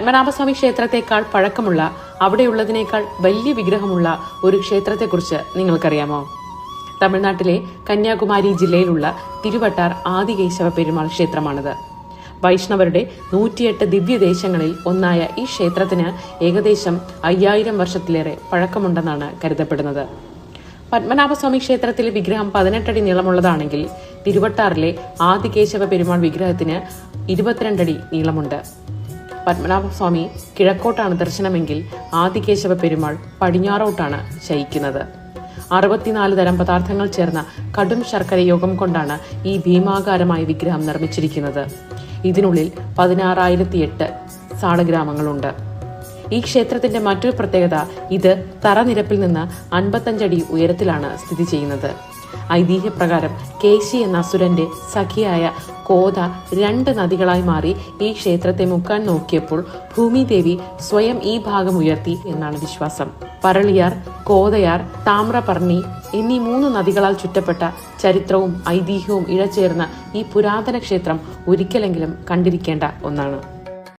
പത്മനാഭസ്വാമി ക്ഷേത്രത്തെക്കാൾ പഴക്കമുള്ള, അവിടെയുള്ളതിനേക്കാൾ വലിയ വിഗ്രഹമുള്ള ഒരു ക്ഷേത്രത്തെക്കുറിച്ച് നിങ്ങൾക്കറിയാമോ? തമിഴ്നാട്ടിലെ കന്യാകുമാരി ജില്ലയിലുള്ള തിരുവട്ടാർ ആദികേശവ പെരുമാൾ ക്ഷേത്രമാണിത്. വൈഷ്ണവരുടെ 108 ദിവ്യദേശങ്ങളിൽ ഒന്നായ ഈ ക്ഷേത്രത്തിന് ഏകദേശം 5000 വർഷത്തിലേറെ പഴക്കമുണ്ടെന്നാണ് കരുതപ്പെടുന്നത്. പത്മനാഭസ്വാമി ക്ഷേത്രത്തിലെ വിഗ്രഹം 18 അടി നീളമുള്ളതാണെങ്കിൽ തിരുവട്ടാറിലെ ആദികേശവ പെരുമാൾ വിഗ്രഹത്തിന് 22 അടി നീളമുണ്ട്. പത്മനാഭസ്വാമി കിഴക്കോട്ടാണ് ദർശനമെങ്കിൽ ആദികേശവ പെരുമാൾ പടിഞ്ഞാറോട്ടാണ് ശയിക്കുന്നത്. 64 തരം പദാർത്ഥങ്ങൾ ചേർന്ന കടും ശർക്കര യോഗം കൊണ്ടാണ് ഈ ഭീമാകാരമായ വിഗ്രഹം നിർമ്മിച്ചിരിക്കുന്നത്. ഇതിനുള്ളിൽ 16,008 സാളഗ്രാമങ്ങളുണ്ട്. ഈ ക്ഷേത്രത്തിന്റെ മറ്റൊരു പ്രത്യേകത, ഇത് തറനിരപ്പിൽ നിന്ന് 55 അടി ഉയരത്തിലാണ് സ്ഥിതി ചെയ്യുന്നത്. ഐതിഹ്യപ്രകാരം കേശി എന്ന അസുരന്റെ സഖിയായ കോത 2 നദികളായി മാറി ഈ ക്ഷേത്രത്തെ മുക്കാൻ നോക്കിയപ്പോൾ ഭൂമിദേവി സ്വയം ഈ ഭാഗം ഉയർത്തി എന്നാണ് വിശ്വാസം. പറളിയാർ, കോതയാർ, താമ്രപർണി എന്നീ 3 നദികളാൽ ചുറ്റപ്പെട്ട ചരിത്രവും ഐതിഹ്യവും ഇഴചേർന്ന ഈ പുരാതന ക്ഷേത്രം ഒരിക്കലെങ്കിലും കണ്ടിരിക്കേണ്ട ഒന്നാണ്.